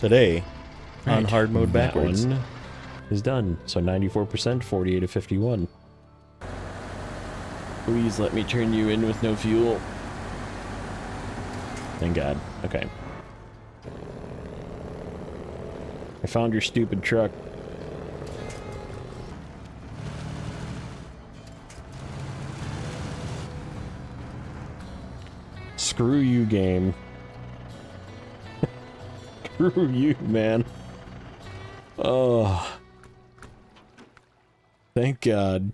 today on Right, hard mode backwards. that one is done. So 94%, 48 to 51. Please let me turn you in with no fuel. Thank God. Okay. I found your stupid truck. Screw you, game. Screw you, man. Oh. Thank God.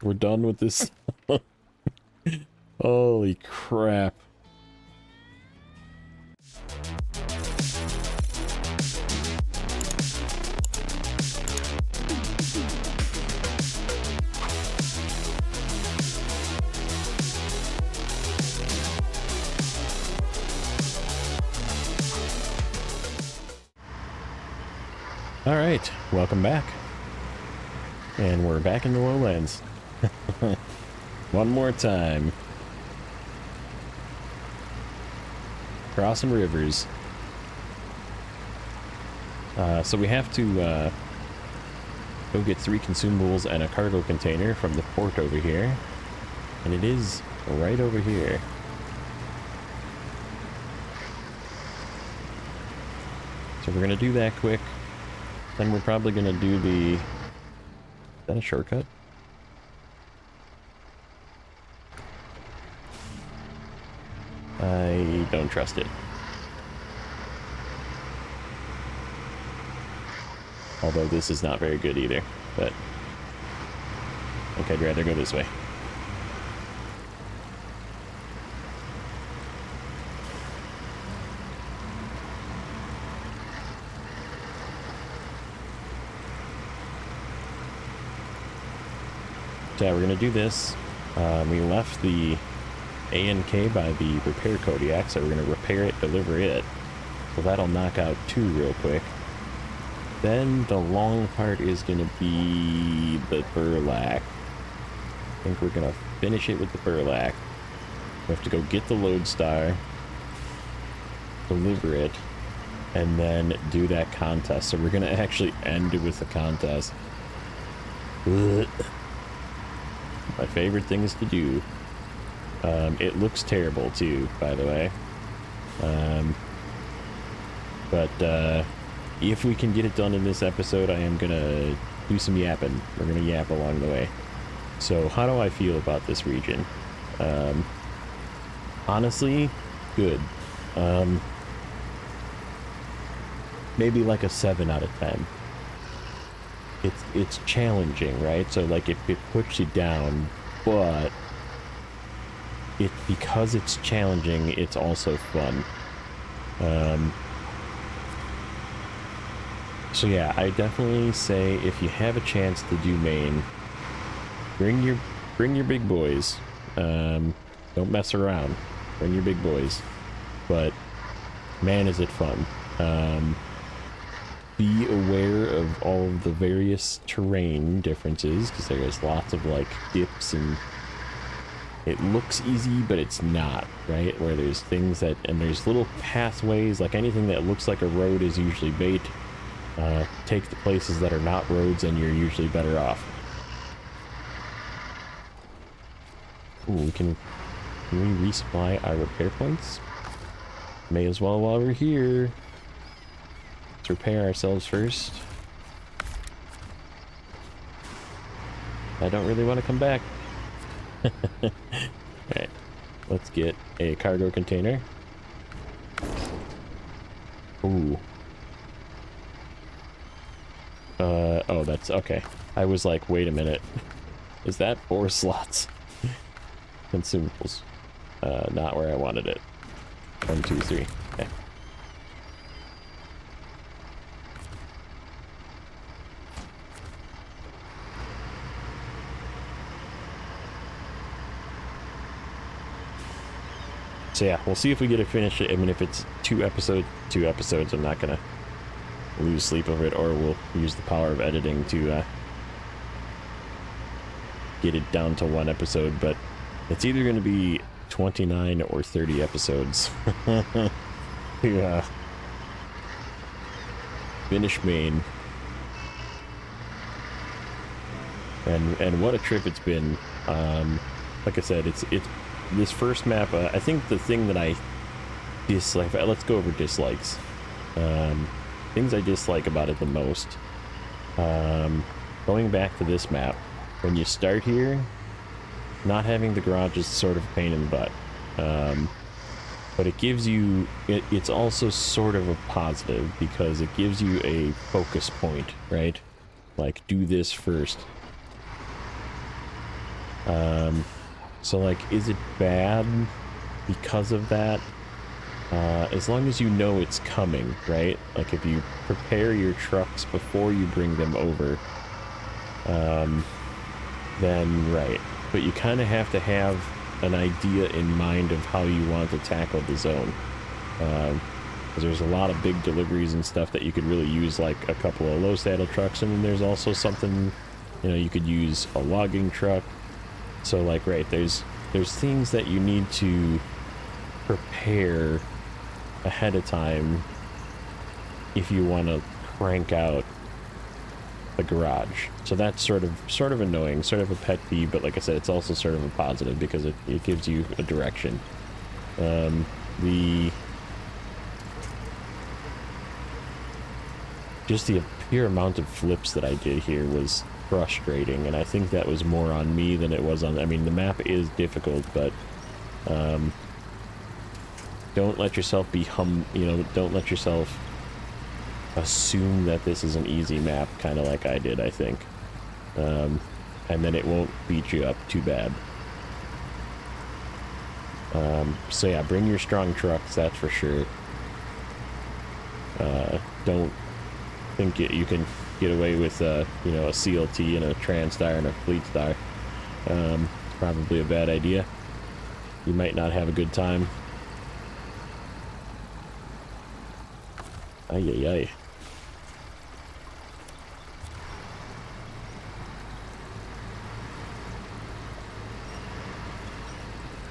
We're done with this. Holy crap. Alright, welcome back. And we're back in the lowlands. One more time. Crossing rivers. So we have to go get 3 consumables and a cargo container from the port over here. And it is right over here. So we're gonna do that quick. Then we're probably gonna do the... Is that a shortcut? I don't trust it. Although this is not very good either, but... I think I'd rather go this way. So yeah, we're gonna do this. We left the A&K by the repair Kodiak, so we're gonna repair it, deliver it. So that'll knock out 2 real quick. Then the long part is gonna be the Burlak. I think we're gonna finish it with the Burlak. We have to go get the Lodestar, deliver it, and then do that contest. So we're gonna actually end it with the contest. Ugh. My favorite things to do. It looks terrible too, by the way. But if we can get it done in this episode, I am gonna do some yapping. We're gonna yap along the way. So how do I feel about this region? Honestly, good. Maybe like a 7 out of 10. It's challenging, right? So like it puts you down, but because it's challenging, it's also fun. So yeah, I definitely say if you have a chance to do Maine, bring your big boys. Don't mess around. Bring your big boys. But man, is it fun. Be aware of all of the various terrain differences, because there's lots of like dips, and it looks easy but it's not, right? Where there's things that, and there's little pathways, like anything that looks like a road is usually bait. Take the places that are not roads and you're usually better off. Ooh, can we resupply our repair points? May as well while we're here. Repair ourselves first. I don't really want to come back. Alright, let's get a cargo container. Ooh. Oh, that's okay. I was like, wait a minute. Is that 4 slots? Consumables. Not where I wanted it. 1, 2, 3. Okay. So yeah, we'll see if we get it finished. I mean, if it's 2 episodes, I'm not gonna lose sleep over it, or we'll use the power of editing to get it down to 1 episode, but it's either gonna be 29 or 30 episodes. Yeah. finish Maine. And what a trip it's been. Like I said, it's this first map. I think the thing that I dislike. Let's go over dislikes. Things I dislike about it the most. Going back to this map, when you start here, not having the garage is sort of a pain in the butt. But it gives you, it's also sort of a positive because it gives you a focus point, right? Like, do this first. So like, is it bad because of that? As long as you know it's coming, right? Like if you prepare your trucks before you bring them over, then right. But you kind of have to have an idea in mind of how you want to tackle the zone. Because there's a lot of big deliveries and stuff that you could really use, like a couple of low saddle trucks, and then there's also something, you know, you could use a logging truck. So like, right, there's things that you need to prepare ahead of time if you want to crank out the garage. So that's sort of annoying, sort of a pet peeve, but like I said, it's also sort of a positive because it gives you a direction. Just the pure amount of flips that I did here was frustrating, and I think that was more on me than it was on, I mean, the map is difficult, but don't let yourself be don't let yourself assume that this is an easy map, kind of like I did, I think. And then it won't beat you up too bad. So yeah, bring your strong trucks, that's for sure. Don't think you can get away with a CLT and a Transtar and a Fleet Star. Probably a bad idea. You might not have a good time. Ay, ay, ay.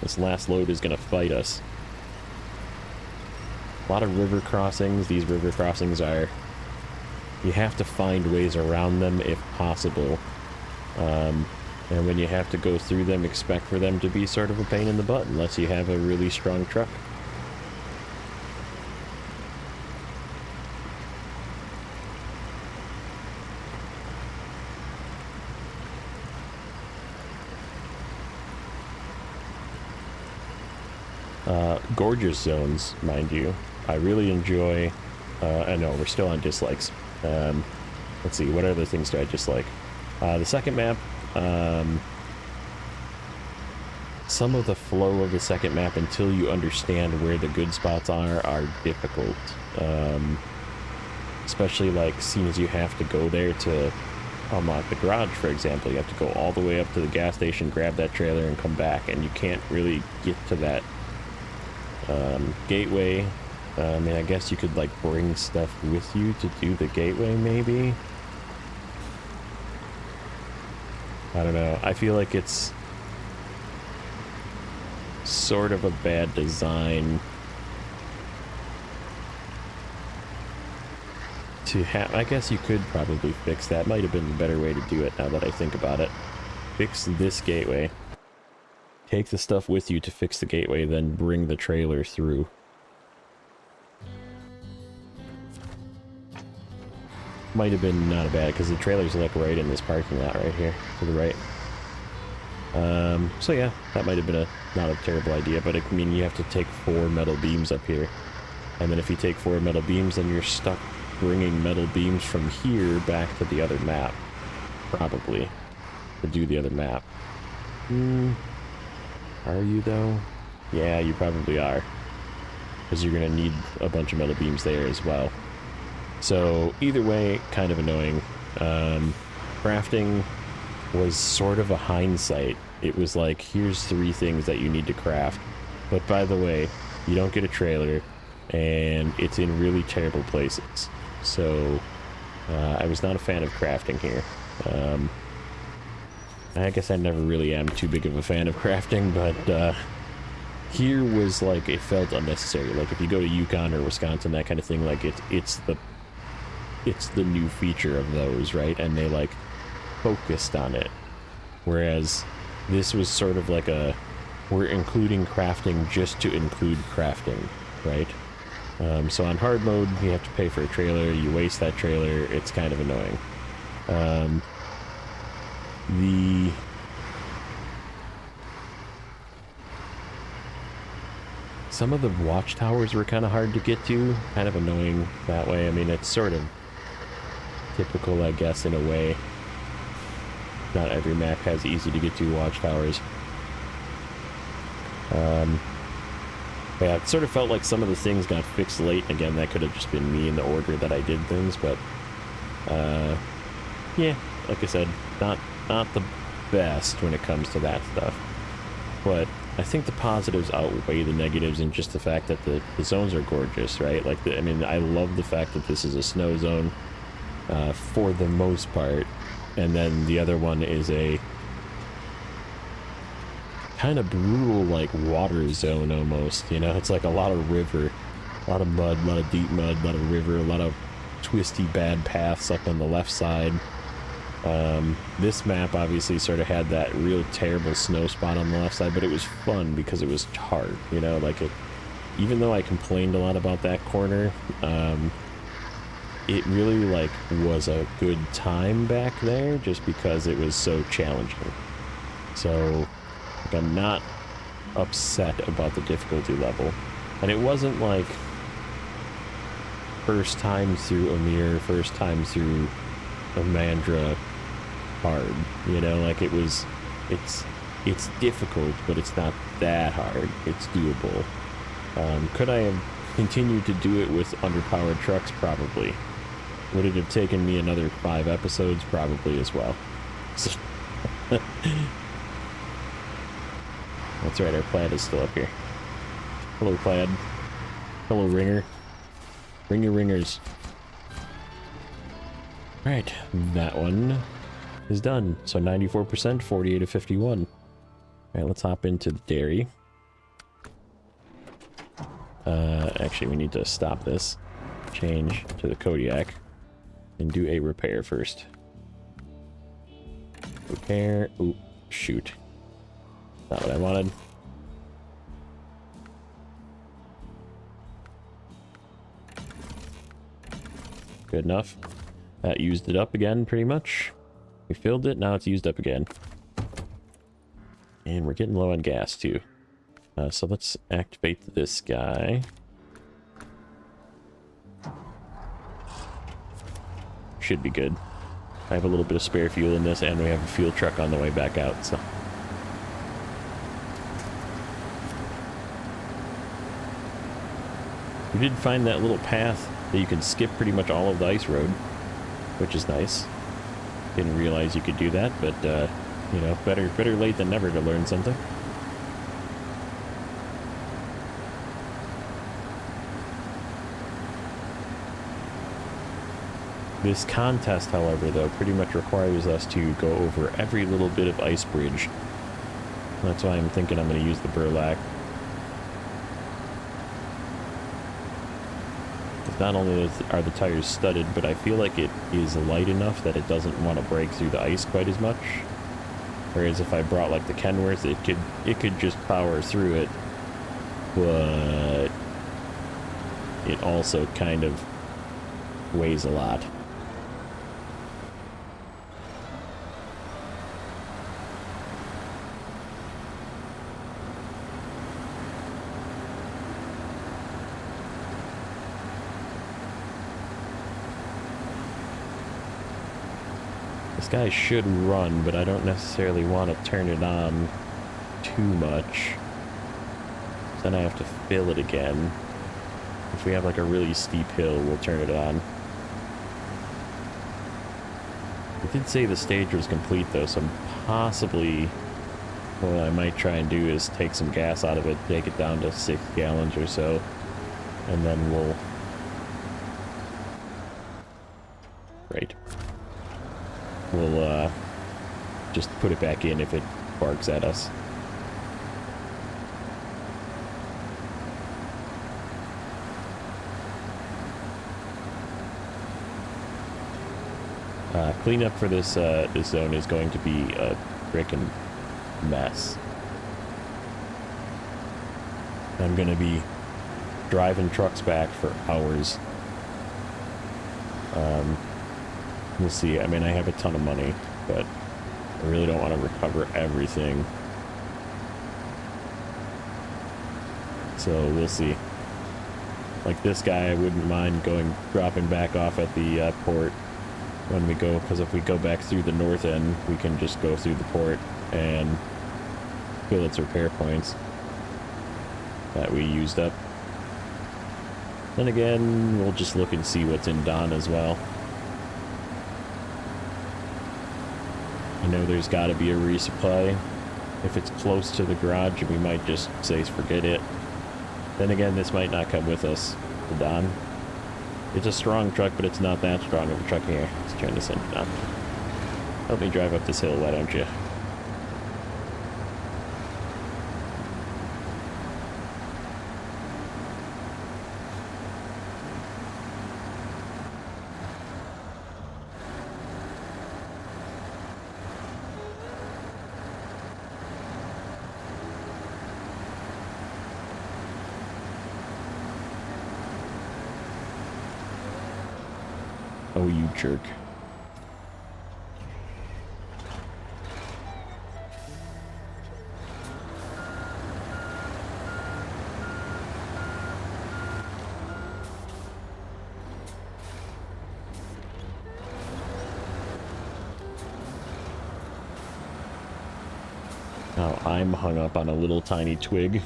This last load is going to fight us. A lot of river crossings. These river crossings are... You have to find ways around them if possible. And when you have to go through them, expect for them to be sort of a pain in the butt, unless you have a really strong truck. Gorgeous zones, mind you. I really enjoy... I know, we're still on dislikes. Let's see, what other things do I dislike? The second map, some of the flow of the second map, until you understand where the good spots are difficult. Especially, like, seeing as you have to go there to unlock the garage, for example. You have to go all the way up to the gas station, grab that trailer, and come back, and you can't really get to that gateway. I mean, I guess you could, like, bring stuff with you to do the gateway, maybe? I don't know. I feel like it's sort of a bad design to have. I guess you could probably fix that. Might have been a better way to do it now that I think about it. Fix this gateway. Take the stuff with you to fix the gateway, then bring the trailer through. Might have been not a bad, because the trailer's like right in this parking lot right here to the right. So yeah, that might have been not a terrible idea, but I mean, you have to take 4 metal beams up here, and then if you take 4 metal beams, then you're stuck bringing metal beams from here back to the other map, probably, to do the other map. Are you though? Yeah, you probably are, because you're gonna need a bunch of metal beams there as well. So either way, kind of annoying. Crafting was sort of a hindsight. It was like, here's 3 things that you need to craft, but by the way, you don't get a trailer, and it's in really terrible places. So I was not a fan of crafting here. I guess I never really am too big of a fan of crafting, but here was like, it felt unnecessary. Like if you go to Yukon or Wisconsin, that kind of thing, like it's the it's the new feature of those, right? And they like focused on it. Whereas this was sort of like a, we're including crafting just to include crafting, right? So on hard mode, you have to pay for a trailer, you waste that trailer, it's kind of annoying. Some of the watchtowers were kind of hard to get to, kind of annoying that way. I mean, it's sort of typical, I guess, in a way. Not every map has easy to get to watchtowers. Yeah, it sort of felt like some of the things got fixed late. Again, that could have just been me in the order that I did things, but yeah, like I said, not the best when it comes to that stuff. But I think the positives outweigh the negatives in just the fact that the zones are gorgeous, right? Like, I mean, I love the fact that this is a snow zone for the most part, and then the other one is a kind of brutal, like, water zone almost, you know? It's like a lot of river, a lot of mud, a lot of deep mud, a lot of river, a lot of twisty bad paths up on the left side. This map obviously sort of had that real terrible snow spot on the left side, but it was fun because it was hard, you know, like it, even though I complained a lot about that corner, it really like was a good time back there just because it was so challenging. So like, I'm not upset about the difficulty level, and it wasn't like first time through Amir, first time through Amandra hard, you know, like it was, it's difficult, but it's not that hard, it's doable. Could I have continued to do it with underpowered trucks? Probably. Would it have taken me another 5 episodes? Probably as well. So that's right, our plaid is still up here. Hello, plaid. Hello, ringer. Ring your ringers. Alright, that one is done. So 94%, 48 to 51. Alright, let's hop into the dairy. Actually, we need to stop this. Change to the Kodiak. And do a repair first. Repair. Oop, shoot. Not what I wanted. Good enough. That used it up again, pretty much. We filled it, now it's used up again. And we're getting low on gas, too. So let's activate this guy. Should be good. I have a little bit of spare fuel in this, and we have a fuel truck on the way back out, so... We did find that little path that you can skip pretty much all of the ice road, which is nice. Didn't realize you could do that, but, you know, better late than never to learn something. This contest, however, though, pretty much requires us to go over every little bit of ice bridge. That's why I'm thinking I'm going to use the burlap. Not only are the tires studded, but I feel like it is light enough that it doesn't want to break through the ice quite as much. Whereas if I brought like the Kenworth, it could just power through it, but it also kind of weighs a lot. This guy should run, but I don't necessarily want to turn it on too much. Then I have to fill it again. If we have like a really steep hill, we'll turn it on. It did say the stage was complete though, so possibly what I might try and do is take some gas out of it, take it down to 6 gallons or so, and then we'll... Right. We'll just put it back in if it barks at us. Cleanup for this this zone is going to be a frickin' mess. I'm gonna be driving trucks back for hours. We'll see. I mean, I have a ton of money, but I really don't want to recover everything. So we'll see. Like this guy, I wouldn't mind dropping back off at the port when we go, because if we go back through the north end, we can just go through the port and fill its repair points that we used up. Then again, we'll just look and see what's in Don as well. I know there's got to be a resupply. If it's close to the garage, we might just say forget it. Then again, this might not come with us to Don. It's a strong truck, but it's not that strong of a truck here. Let's turn this in. Don, help me drive up this hill, why don't you? Oh, you jerk. Now I'm hung up on a little tiny twig.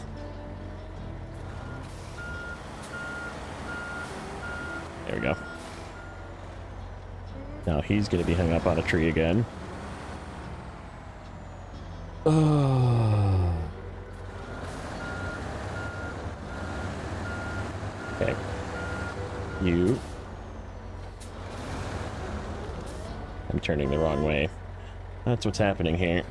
There we go. Now he's going to be hung up on a tree again. Oh. Okay. You. I'm turning the wrong way. That's what's happening here.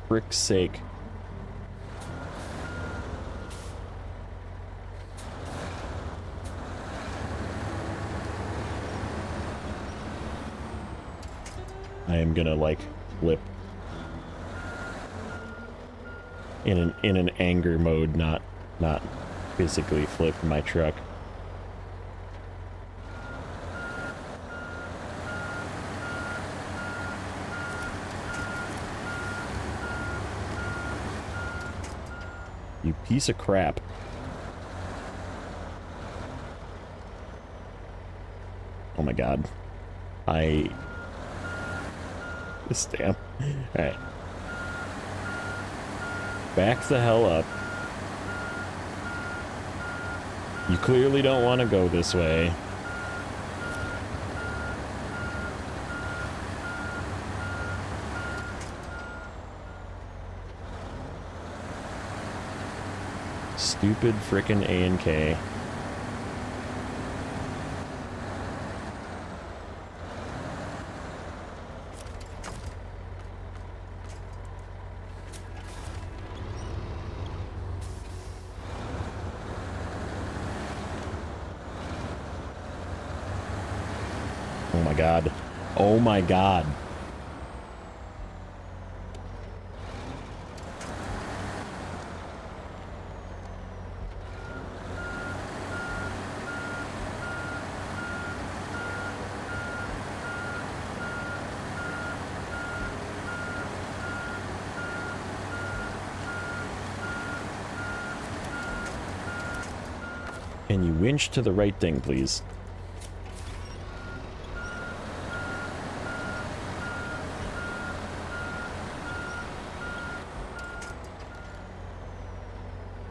Frick's sake. I am gonna like flip in an anger mode, not physically flip my truck. You piece of crap. Oh my god. This damn. Alright. Back the hell up. You clearly don't want to go this way. Stupid frickin' A&K. Oh my god. Oh my god. Can you winch to the right thing, please?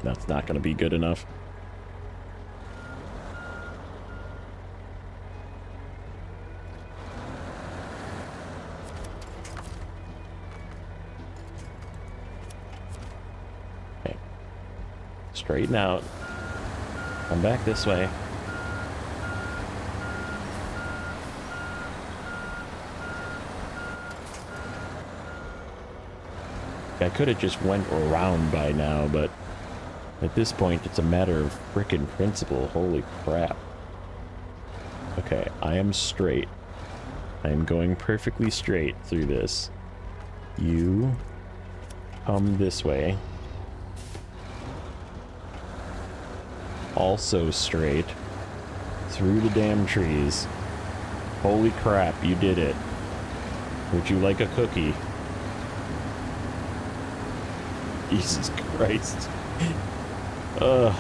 That's not going to be good enough. Okay. Straighten out. Come back this way. I could have just went around by now, but at this point, it's a matter of frickin' principle. Holy crap. Okay, I am straight. I am going perfectly straight through this. You come this way. Also straight. Through the damn trees. Holy crap, you did it. Would you like a cookie? Jesus Christ. Ugh.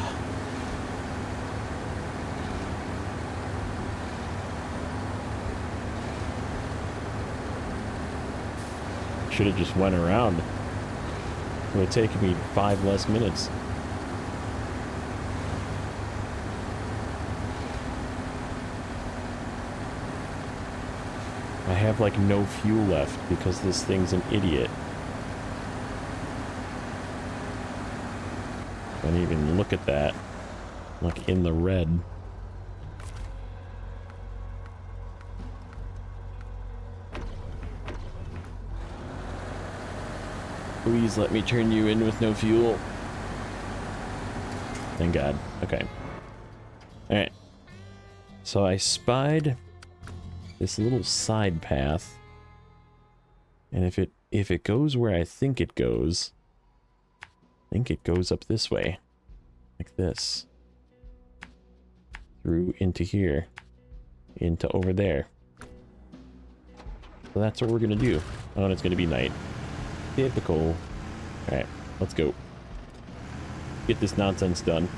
Should have just went around. It would have taken me 5 less minutes. I have like no fuel left because this thing's an idiot. Don't even look at that. Like in the red. Please let me turn you in with no fuel. Thank God. Okay. Alright. So I spied this little side path. And if it goes where I think it goes, I think it goes up this way. Like this. Through into here. Into over there. So that's what we're gonna do. Oh, and it's gonna be night. Typical. Alright, let's go. Get this nonsense done.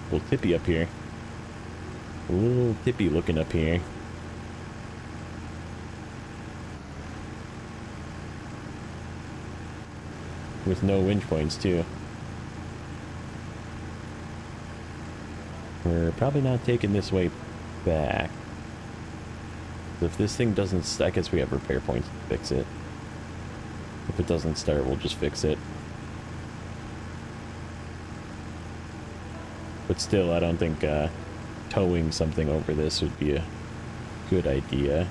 A little tippy up here. A little tippy looking up here. With no winch points too. We're probably not taking this way back. If this thing doesn't, I guess we have repair points to fix it. If it doesn't start, we'll just fix it. But still, I don't think towing something over this would be a good idea.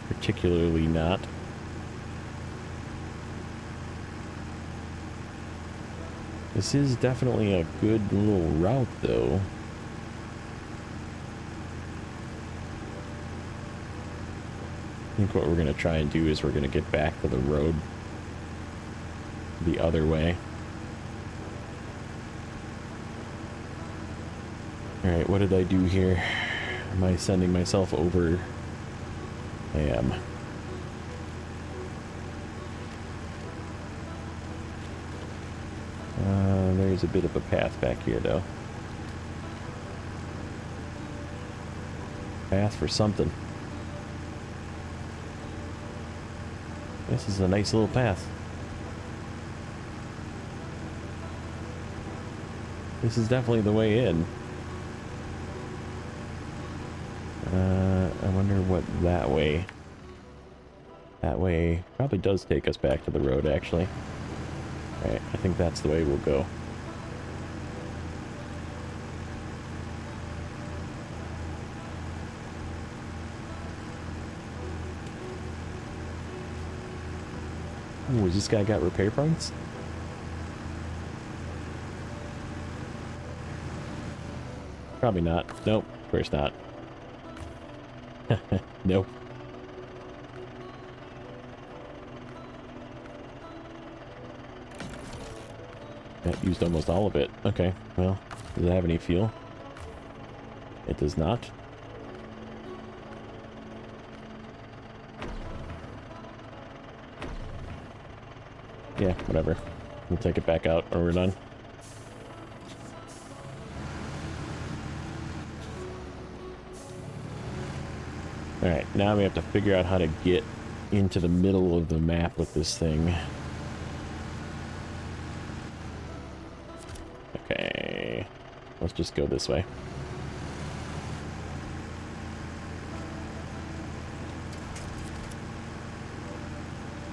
Particularly not. This is definitely a good little route, though. I think what we're going to try and do is we're going to get back to the road the other way. Alright, what did I do here? Am I sending myself over? I am. There's a bit of a path back here, though. Path for something. This is a nice little path. This is definitely the way in. I wonder what that way... That way probably does take us back to the road, actually. Alright, I think that's the way we'll go. Ooh, has this guy got repair points? Probably not. Nope, of course not. Nope. That used almost all of it. Okay, well, does it have any fuel? It does not. Yeah, whatever. We'll take it back out or we're done. Alright, now we have to figure out how to get into the middle of the map with this thing. Okay, let's just go this way.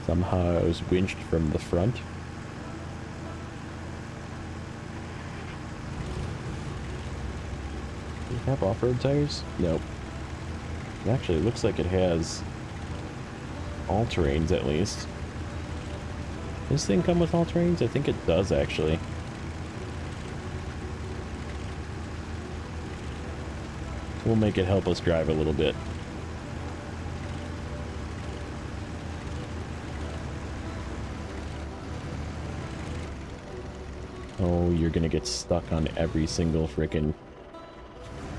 Somehow I was winched from the front. Does it have off-road tires? Nope. It actually looks like it has all-terrains at least. Does this thing come with all-terrains? I think it does actually. We'll make it help us drive a little bit. Oh, you're gonna get stuck on every single frickin'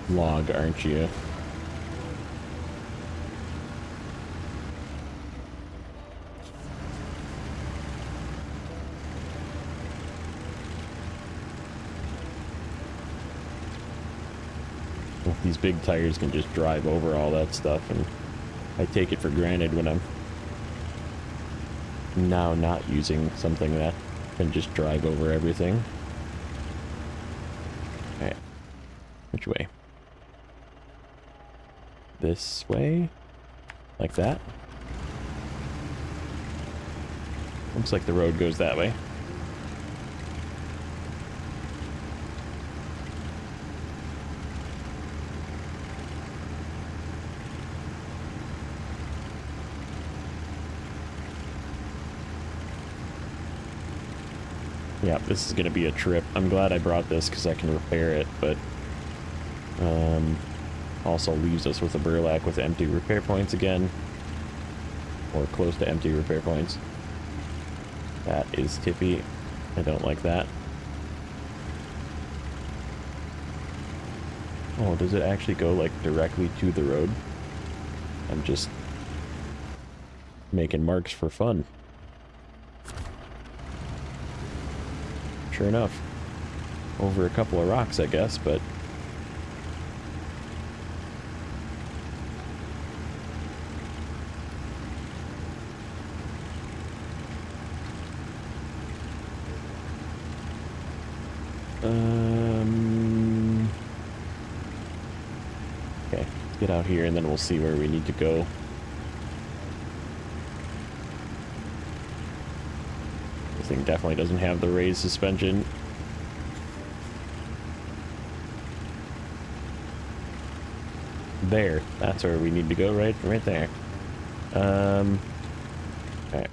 log, aren't you? Well, these big tires can just drive over all that stuff, and I take it for granted when I'm now not using something that can just drive over everything. Alright. Which way? This way? Like that? Looks like the road goes that way. Yeah, this is going to be a trip. I'm glad I brought this because I can repair it, but also leaves us with a burlap with empty repair points again. Or close to empty repair points. That is tippy. I don't like that. Oh, does it actually go like directly to the road? I'm just making marks for fun. Sure enough. Over a couple of rocks, I guess, but okay, let's get out here and then we'll see where we need to go. This thing definitely doesn't have the raised suspension. There, that's where we need to go, right there. Okay.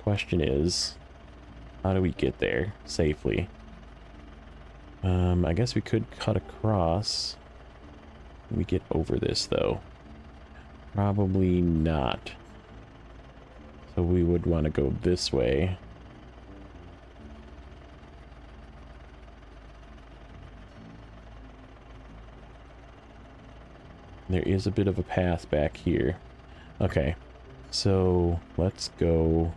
Question is, how do we get there safely? I guess we could cut across. Can we get over this though? Probably not. So we would want to go this way. There is a bit of a path back here. Okay, so let's go.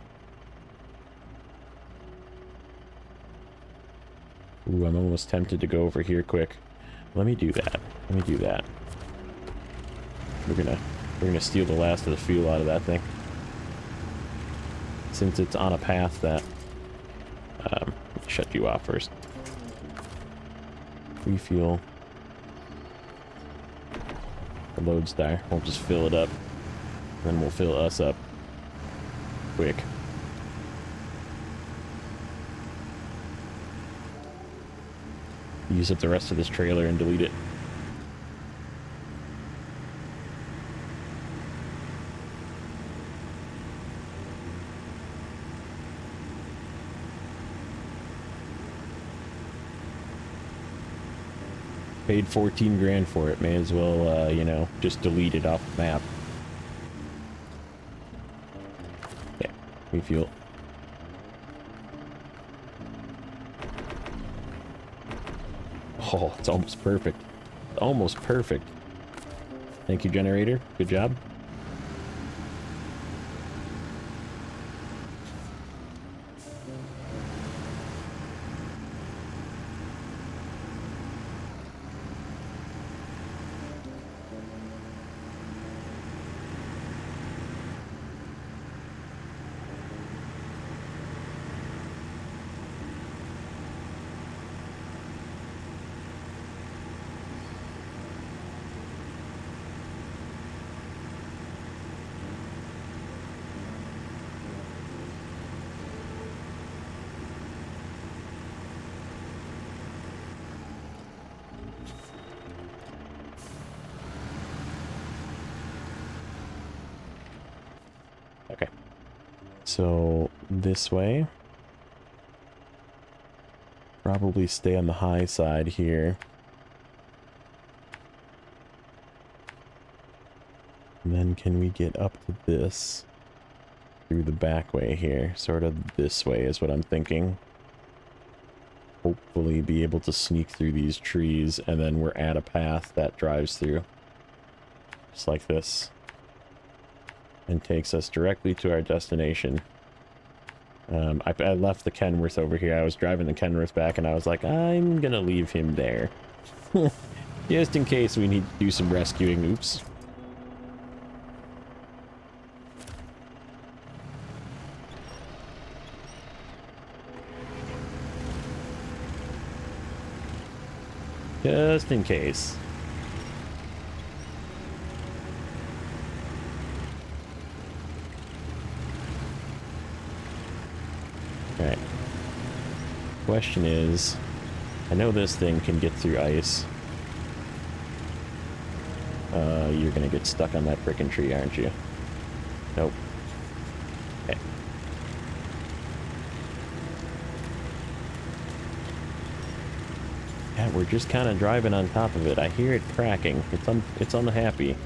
Ooh, I'm almost tempted to go over here quick. Let me do that. Let me do that. We're gonna steal the last of the fuel out of that thing. Since it's on a path that shut you off first. Refuel. The load star. We'll just fill it up. Then we'll fill us up quick. Use up the rest of this trailer and delete it. Paid 14 grand for it. May as well, you know, just delete it off the map. Yeah, refuel. Oh, it's almost perfect. Almost perfect. Thank you, generator. Good job. Okay. So this way. Probably stay on the high side here. And then can we get up to this through the back way here? Sort of this way is what I'm thinking. Hopefully be able to sneak through these trees, and then we're at a path that drives through. Just like this. And takes us directly to our destination. I left the Kenworth over here. I was driving the Kenworth back, and I was like, I'm gonna leave him there. Just in case we need to do some rescuing. Oops. Just in case. Alright. Question is, I know this thing can get through ice. You're gonna get stuck on that frickin' tree, aren't you? Nope. Okay. Yeah, we're just kind of driving on top of it. I hear it cracking. It's unhappy.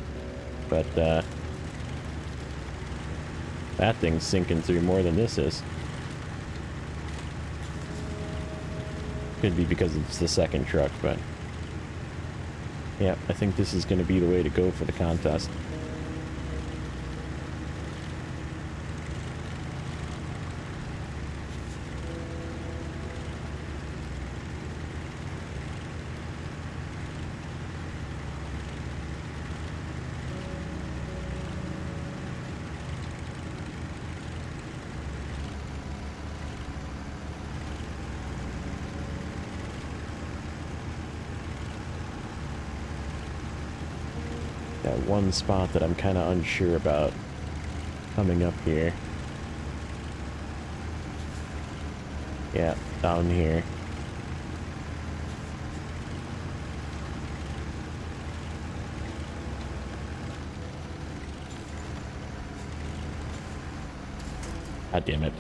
But, that thing's sinking through more than this is. Could be because it's the second truck, but... yeah, I think this is going to be the way to go for the contest. Got one spot that I'm kind of unsure about coming up here. Yeah, down here. God damn it.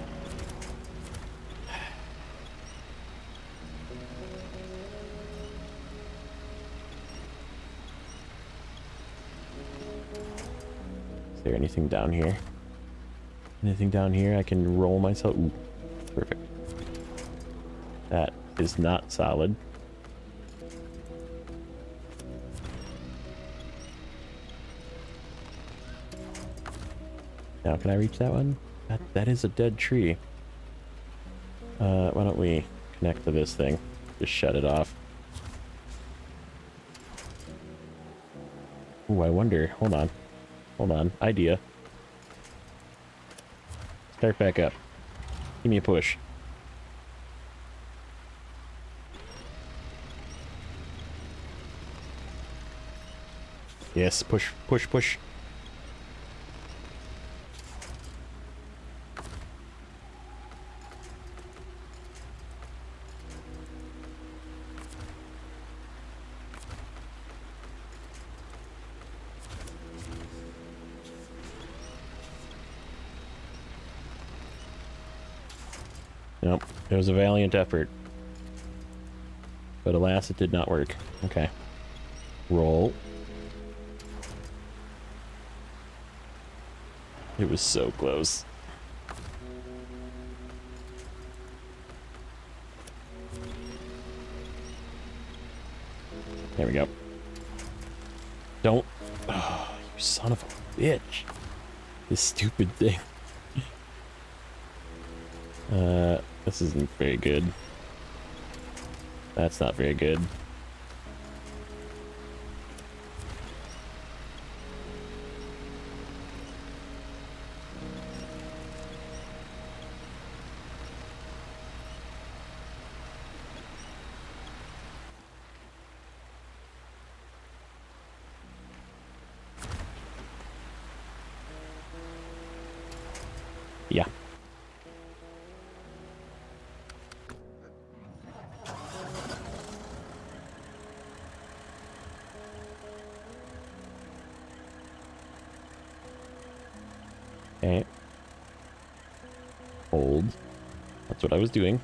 Is there anything down here? Anything down here I can roll myself? Ooh, perfect. That is not solid. Now, can I reach that one? That is a dead tree. Why don't we connect to this thing? Just shut it off. Ooh, I wonder. Hold on. Hold on. Idea. Start back up. Give me a push. Yes, push, push, push. Nope, it was a valiant effort. But alas, it did not work. Okay. Roll. It was so close. There we go. Don't. Oh, you son of a bitch. This stupid thing. This isn't very good. That's not very good. Yeah. Okay. Hold. That's what I was doing.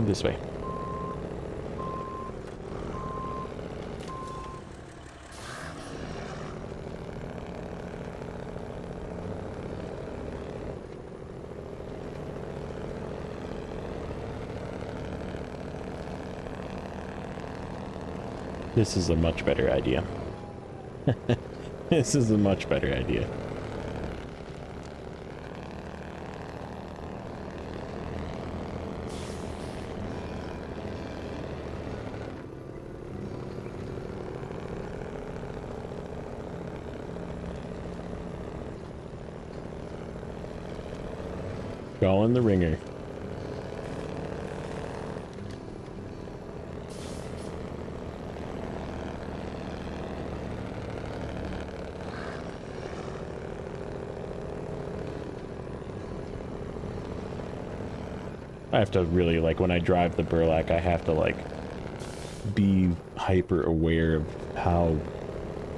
This way. This is a much better idea. This is a much better idea. Calling the ringer. I have to really, like, when I drive the Burlak, I have to, like, be hyper aware of how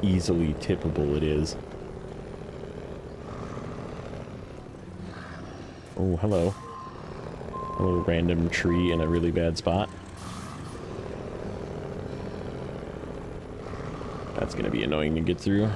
easily tippable it is. Oh, hello. Hello, random tree in a really bad spot. That's gonna be annoying to get through.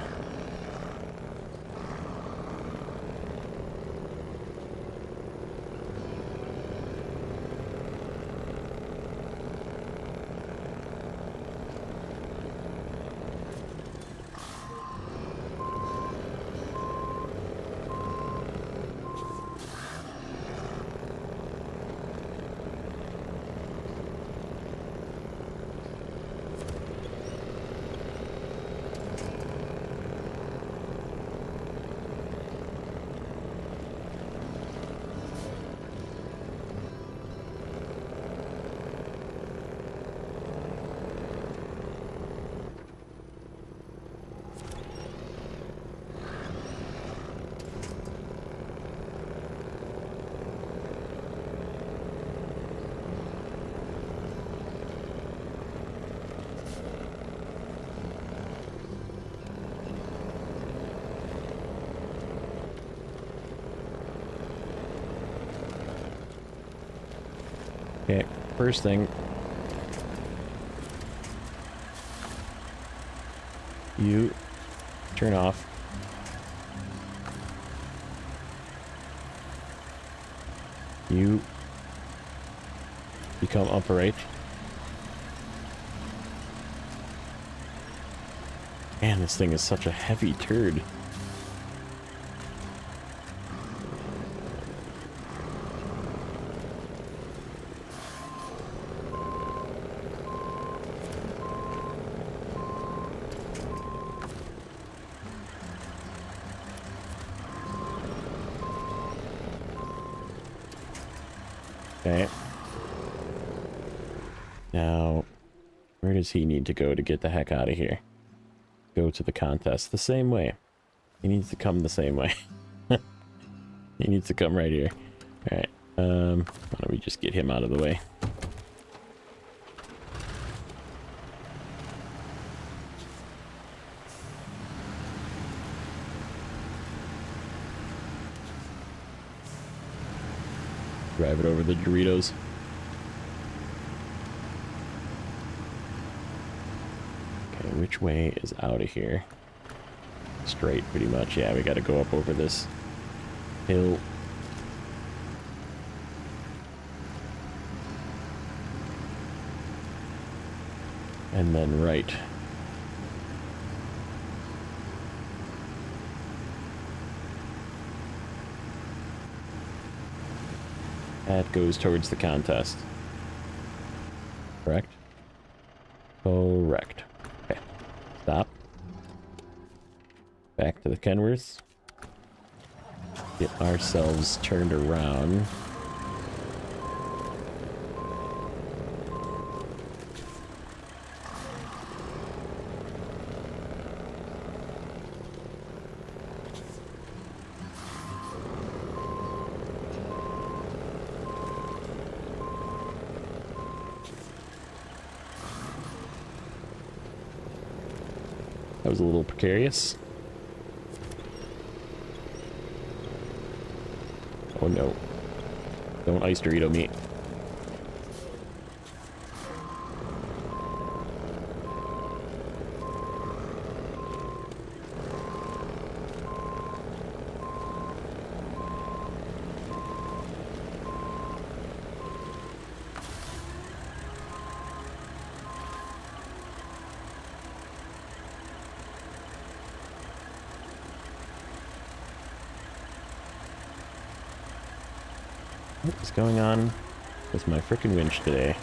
Okay, first thing. You turn off. You become upright. Man, this thing is such a heavy turd. Okay. Now, where does he need to go to get the heck out of here? Go to the contest the same way. He needs to come the same way. He needs to come right here. Alright, why don't we just get him out of the way? Drive it over the Doritos. Okay, which way is out of here? Straight, pretty much. Yeah, we gotta go up over this hill. And then right. That goes towards the contest. Correct? Correct. Okay. Stop. Back to the Kenworths. Get ourselves turned around. That was a little precarious. Oh no. Don't ice Dorito me. What is going on with my frickin' winch today?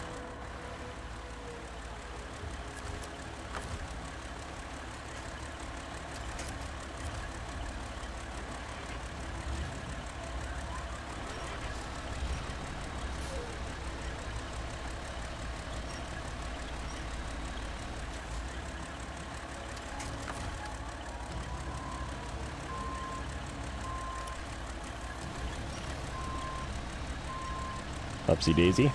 Upsy daisy.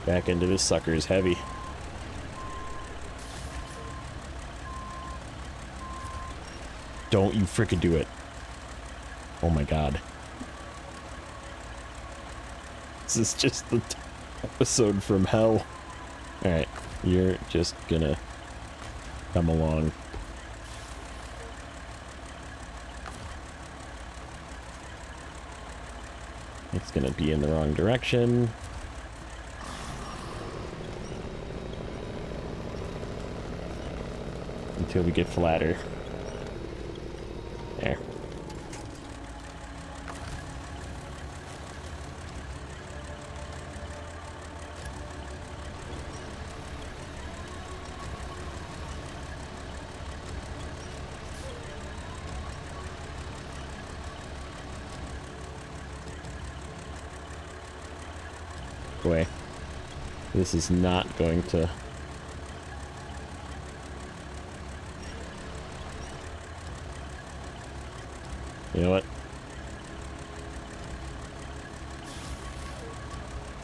Back into this sucker is heavy. Don't you frickin' do it. Oh my god. This is just the episode from hell. Alright, you're just gonna come along. It's gonna be in the wrong direction. Until we get flatter. There. Boy, this is not going to... You know what?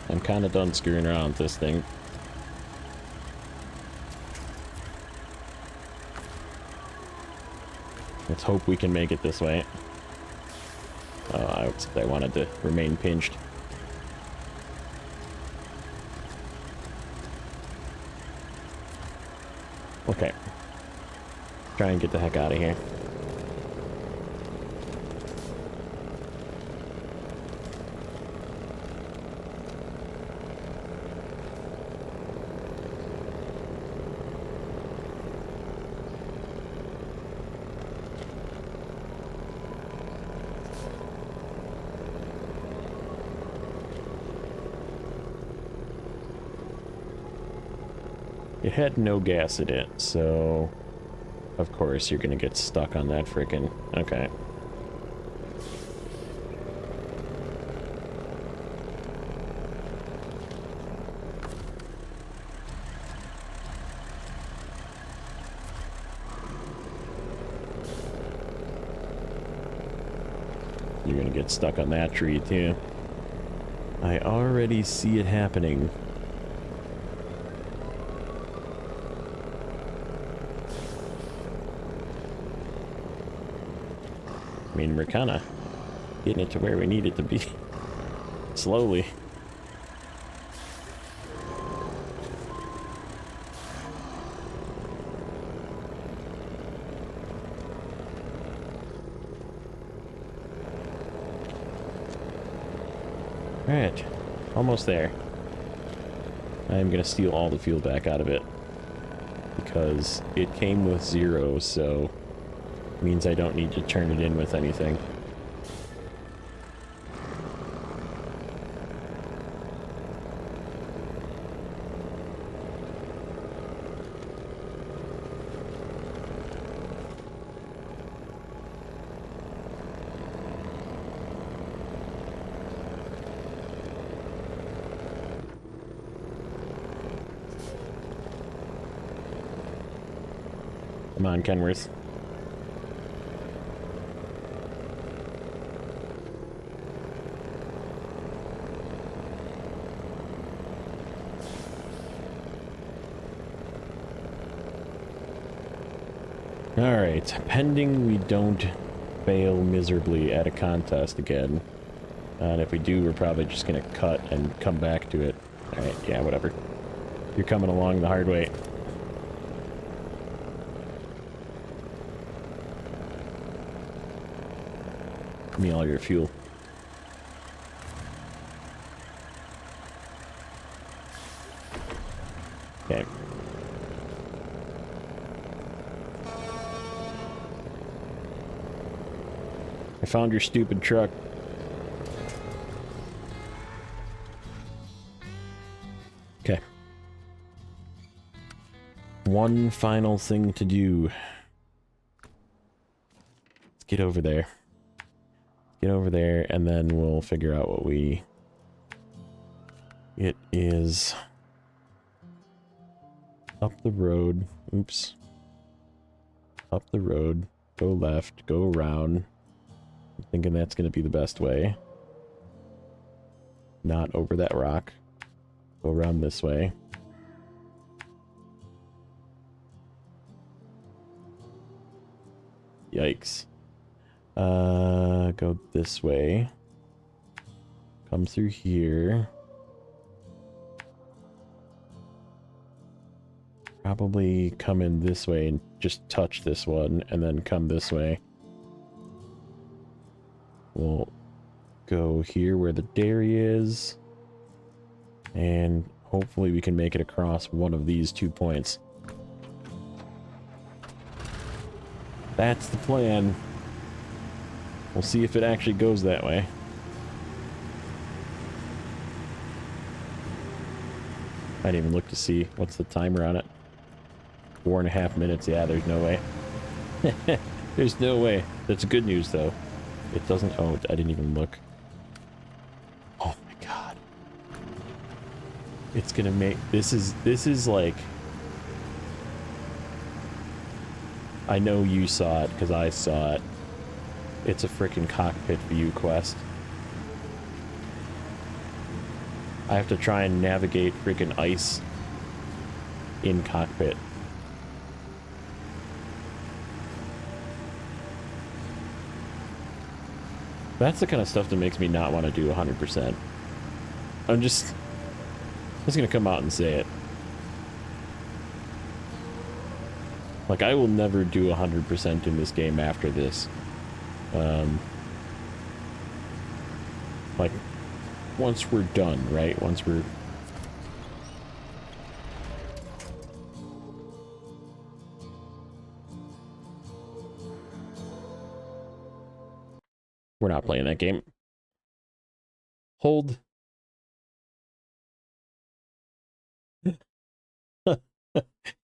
I'm kind of done screwing around with this thing. Let's hope we can make it this way. Oh, I wanted to remain pinched. Okay. Try and get the heck out of here. It had no gas in it, so of course you're gonna get stuck on that frickin'... Okay. You're gonna get stuck on that tree too. I already see it happening. I mean, we're kind of getting it to where we need it to be. Slowly. Alright. Almost there. I'm going to steal all the fuel back out of it. Because it came with 0, so... means I don't need to turn it in with anything. Come on, Kenworth. Alright, pending we don't fail miserably at a contest again. And if we do, we're probably just gonna cut and come back to it. Alright, yeah, whatever. You're coming along the hard way. Give me all your fuel. Okay. I found your stupid truck. Okay. One final thing to do. Let's get over there. Get over there, and then we'll figure out what we... It is... up the road. Oops. Up the road. Go left. Go around. I'm thinking that's going to be the best way. Not over that rock. Go around this way. Yikes. Go this way. Come through here. Probably come in this way and just touch this one, and then come this way. We'll go here where the dairy is, and hopefully we can make it across one of these 2 points. That's the plan. We'll see if it actually goes that way. I didn't even look to see what's the timer on it. 4.5 minutes. Yeah, there's no way. There's no way. That's good news, though. It doesn't... Oh, I didn't even look. Oh my god. It's gonna make... This is like... I know you saw it, because I saw it. It's a freaking cockpit view quest. I have to try and navigate freaking ice in cockpit. That's the kind of stuff that makes me not want to do 100%. I'm just gonna come out and say it. Like, I will never do 100% in this game after this. Like, once we're done, right? Once we're... We're not playing that game. Hold.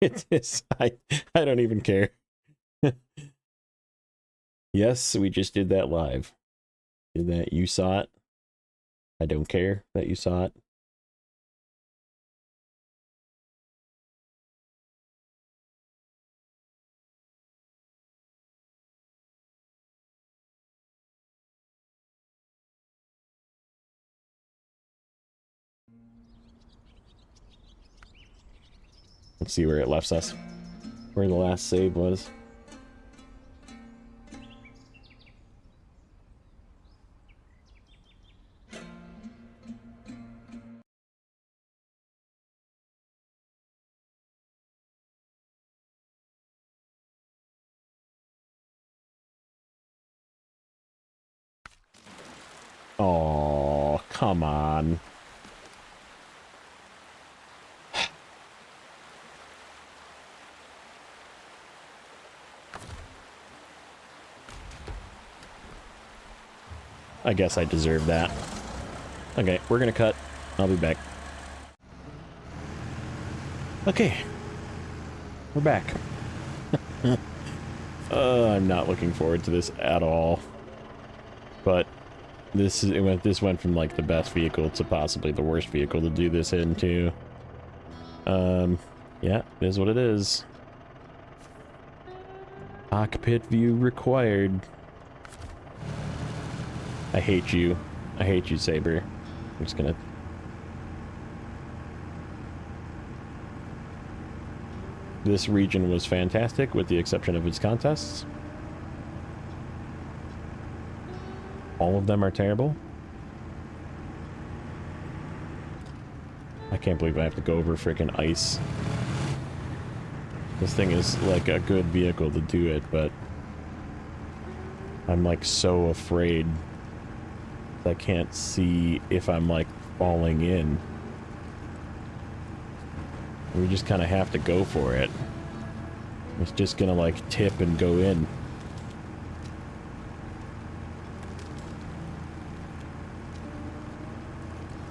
It is. I don't even care. Yes, we just did that live. Did that. You saw it. I don't care that you saw it. Let's see where it left us. Where the last save was. Oh, come on. I guess I deserve that. Okay, we're gonna cut. I'll be back. Okay. We're back. I'm not looking forward to this at all. But this went from like the best vehicle to possibly the worst vehicle to do this into. Yeah, it is what it is. Cockpit view required. I hate you. I hate you, Saber. I'm just gonna... This region was fantastic with the exception of its contests. All of them are terrible. I can't believe I have to go over freaking ice. This thing is like a good vehicle to do it, but I'm like so afraid. I can't see if I'm like falling in. We just kind of have to go for it. It's just gonna like tip and go in.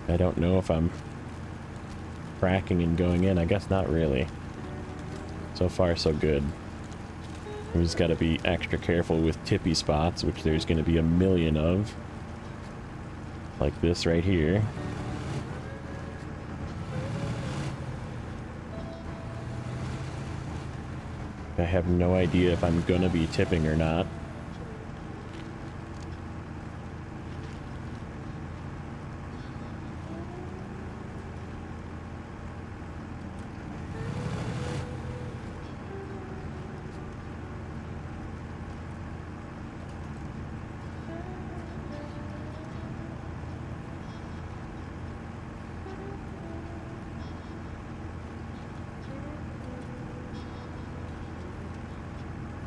I don't know if I'm cracking and going in. I guess not really. So far, so good. We just gotta be extra careful with tippy spots, which there's gonna be a million of. Like this right here. I have no idea if I'm gonna be tipping or not.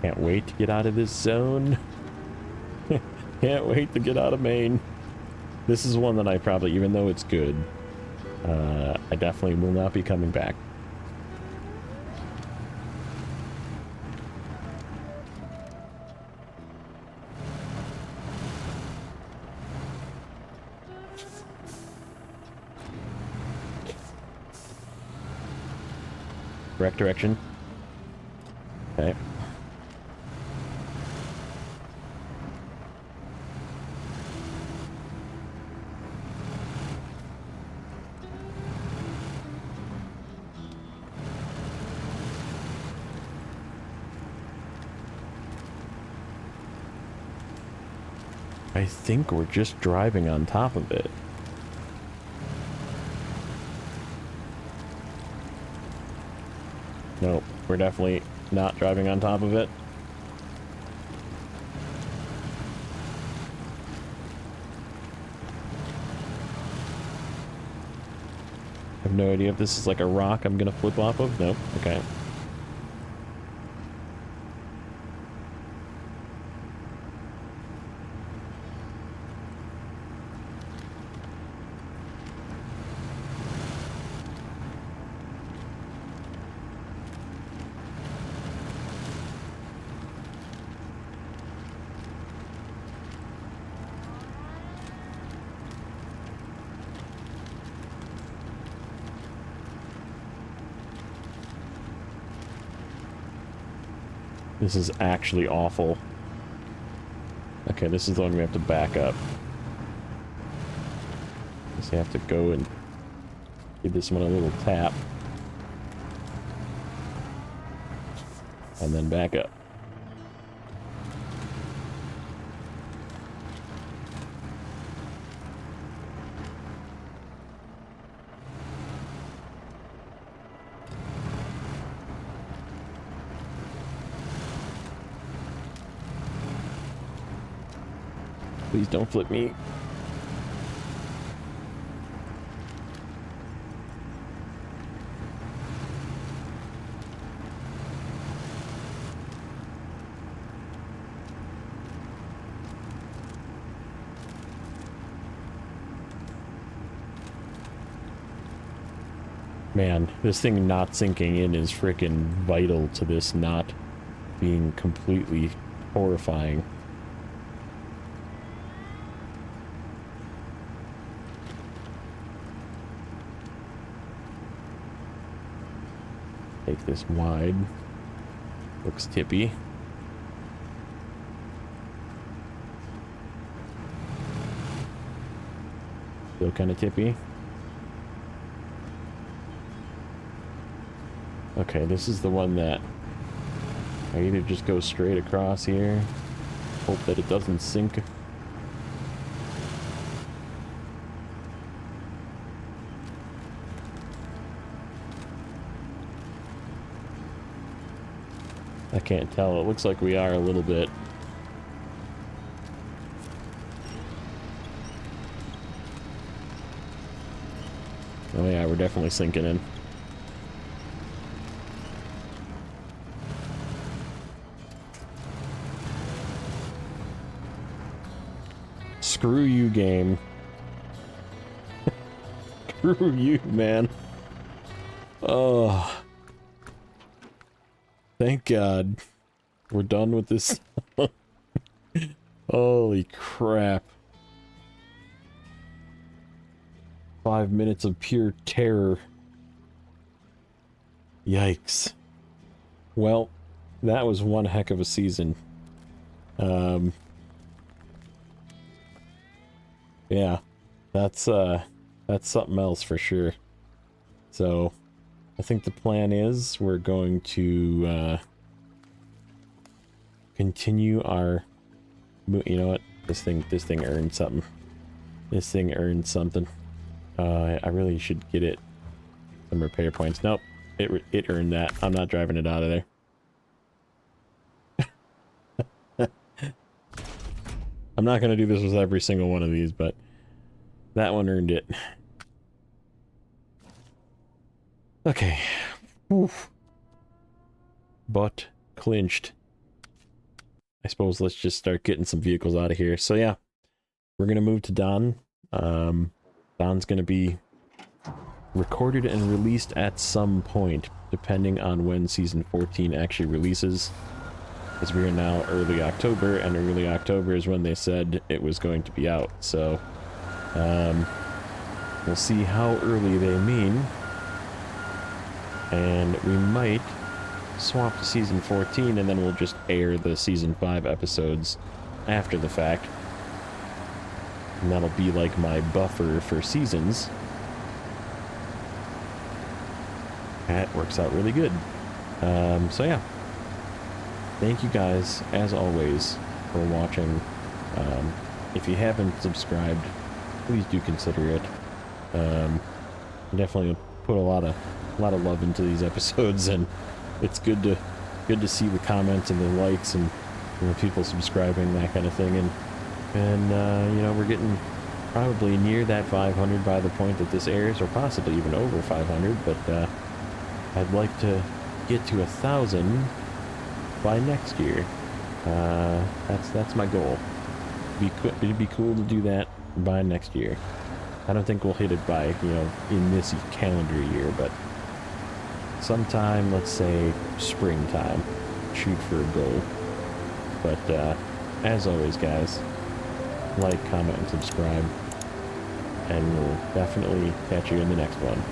Can't wait to get out of this zone. Can't wait to get out of Maine. This is one that I probably, even though it's good, I definitely will not be coming back. Correct direction. Okay. I think we're just driving on top of it. Nope, we're definitely not driving on top of it. I have no idea if this is like a rock I'm gonna flip off of. Nope, okay. This is actually awful. Okay, this is the one we have to back up. Just have to go and give this one a little tap. And then back up. Please don't flip me. Man, this thing not sinking in is freaking vital to this not being completely horrifying. Take this wide. Looks tippy. Still kind of tippy. Okay, this is the one that I either just go straight across here, hope that it doesn't sink. can't tell. It looks like we are a little bit. Oh yeah, we're definitely sinking in. Screw you, game. Screw you, man. Oh. Thank God. We're done with this. Holy crap. 5 minutes of pure terror. Yikes. Well, that was one heck of a season. Yeah, that's something else for sure. So, I think the plan is we're going to continue our. You know what? This thing earned something. This thing earned something. I really should get it some repair points. Nope, it earned that. I'm not driving it out of there. I'm not gonna do this with every single one of these, but that one earned it. Okay. Oof. But clinched. I suppose let's just start getting some vehicles out of here. So yeah, we're gonna move to Don. Don's gonna be recorded and released at some point, depending on when Season 14 actually releases. Because we are now early October, and early October is when they said it was going to be out. So, we'll see how early they mean. And we might swap to Season 14, and then we'll just air the Season 5 episodes after the fact. And that'll be like my buffer for seasons. That works out really good. So yeah. Thank you guys, as always, for watching. If you haven't subscribed, please do consider it. Definitely put a lot of love into these episodes, and it's good to see the comments and the likes and, you know, people subscribing, that kind of thing. And you know, we're getting probably near that 500 by the point that this airs, or possibly even over 500. But I'd like to get to 1,000 by next year. That's my goal. It'd be cool to do that by next year. I don't think we'll hit it by, you know, in this calendar year, but sometime, let's say springtime, shoot for a goal. But as always, guys, like, comment, and subscribe, and we'll definitely catch you in the next one.